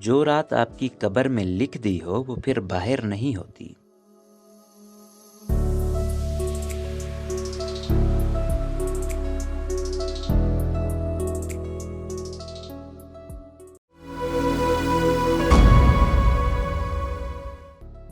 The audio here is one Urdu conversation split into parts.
جو رات آپ کی قبر میں لکھ دی ہو وہ پھر باہر نہیں ہوتی۔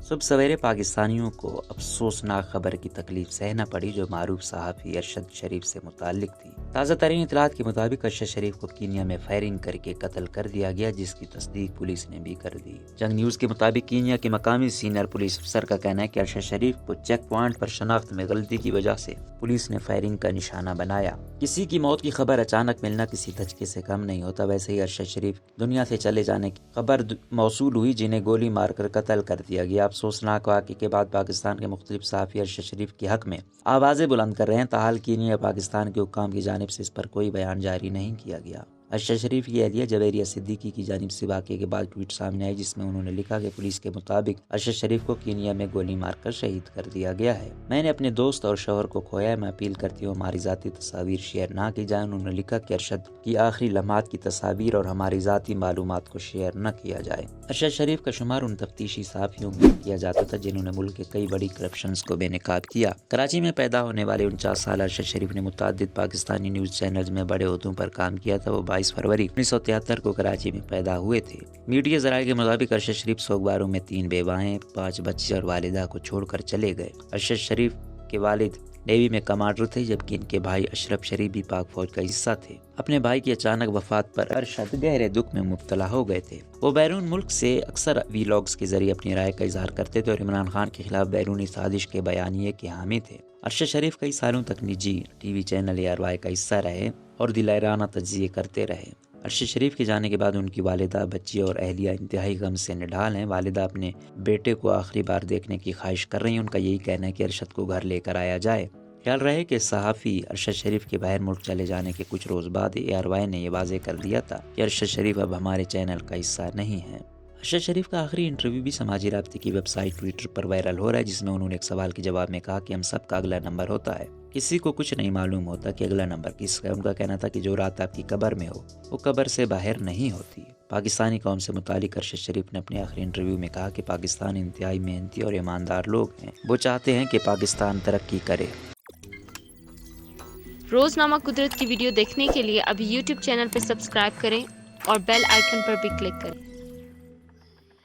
صبح سویرے پاکستانیوں کو افسوسناک خبر کی تکلیف سہنا پڑی جو معروف صحافی ارشد شریف سے متعلق تھی۔ تازہ ترین اطلاعات کے مطابق ارشد شریف کو کینیا میں فائرنگ کر کے قتل کر دیا گیا، جس کی تصدیق پولیس نے بھی کر دی۔ جنگ نیوز کے مطابق کینیا کے مقامی سینئر پولیس افسر کا کہنا ہے کہ ارشد شریف کو چیک پوائنٹ پر شناخت میں غلطی کی وجہ سے پولیس نے فائرنگ کا نشانہ بنایا۔ کسی کی موت کی خبر اچانک ملنا کسی دھچکے سے کم نہیں ہوتا، ویسے ہی ارشد شریف دنیا سے چلے جانے کی خبر موصول ہوئی جنہیں گولی مار کر قتل کر دیا گیا۔ افسوسناک واقعے کے بعد پاکستان کے مختلف صحافی ارشد شریف کے حق میں آوازیں بلند کر رہے ہیں، تاحال کینیا یا پاکستان کے حکام کی جانب سے اس پر کوئی بیان جاری نہیں کیا گیا۔ ارشد شریف کی اہلیہ جویریہ صدیقی کی جانب سے واقعے کے بعد ٹویٹ سامنے آئی، جس میں انہوں نے لکھا کہ پولیس کے مطابق ارشد شریف کو کینیا میں گولی مار کر شہید کر دیا گیا ہے۔ میں نے اپنے دوست اور شوہر کو کھویا ہے، میں اپیل کرتی ہوں ہماری ذاتی تصاویر شیئر نہ کی جائیں۔ انہوں نے لکھا کہ ارشد کی آخری لمحات کی تصاویر اور ہماری ذاتی معلومات کو شیئر نہ کیا جائے۔ ارشد شریف کا شمار ان تفتیشی صحافیوں میں کیا جاتا تھا جنہوں نے ملک کے کئی بڑی کرپشنز کو بے نقاب کیا۔ کراچی میں پیدا ہونے والے 49 سالہ ارشد شریف نے متعدد پاکستانی نیوز چینلز میں بڑے عہدوں پر کام کیا تھا۔ وہ 22 فروری 1973 کو کراچی میں پیدا ہوئے تھے۔ میڈیا ذرائع کے مطابق ارشد شریف سوگواروں میں 3 بیوائیں، 5 بچے اور والدہ کو چھوڑ کر چلے گئے۔ ارشد شریف کے والد نیوی میں کمانڈر تھے، جبکہ ان کے بھائی اشرف شریف بھی پاک فوج کا حصہ تھے۔ اپنے بھائی کی اچانک وفات پر ارشد گہرے دکھ میں مبتلا ہو گئے تھے۔ وہ بیرون ملک سے اکثر ویلاگز کے ذریعے اپنی رائے کا اظہار کرتے تھے اور عمران خان کے خلاف بیرونی سازش کے بیانیے کے حامی تھے۔ ارشد شریف کئی سالوں تک نجی ٹی وی چینل ARY کا حصہ رہے اور دلائرانہ تجزیے کرتے رہے۔ ارشد شریف کے جانے کے بعد ان کی والدہ، بچی اور اہلیہ انتہائی غم سے نڈھال ہیں۔ والدہ اپنے بیٹے کو آخری بار دیکھنے کی خواہش کر رہی ہیں۔ ان کا یہی کہنا ہے کہ ارشد کو گھر لے کر آیا جائے۔ خیال رہے کہ صحافی ارشد شریف کے باہر ملک چلے جانے کے کچھ روز بعد ARY نے یہ واضح کر دیا تھا کہ ارشد شریف اب ہمارے چینل کا حصہ نہیں ہے۔ ارشد شریف کا آخری انٹرویو بھی سماجی رابطے کی ویب سائٹ ٹویٹر پر وائرل ہو رہا ہے، جس میں انہوں نے ایک سوال کے جواب میں کہا کہ ہم سب کا اگلا نمبر ہوتا ہے، کسی کو کچھ نہیں معلوم ہوتا کہ اگلا نمبر کس کا ہے۔ ان کا کہنا تھا کہ جو رات آپ کی قبر میں ہو وہ قبر سے باہر نہیں ہوتی۔ پاکستانی قوم سے متعلق ارشد شریف نے اپنے آخری انٹرویو میں کہا کہ پاکستان انتہائی محنتی اور ایماندار لوگ ہیں، وہ چاہتے ہیں کہ پاکستان ترقی کرے۔ روزنامہ قدرت کی ویڈیو دیکھنے کے لیے ابھی YouTube چینل پر سبسکرائب کریں اور بیل آئیکن پر بھی کلک کریں۔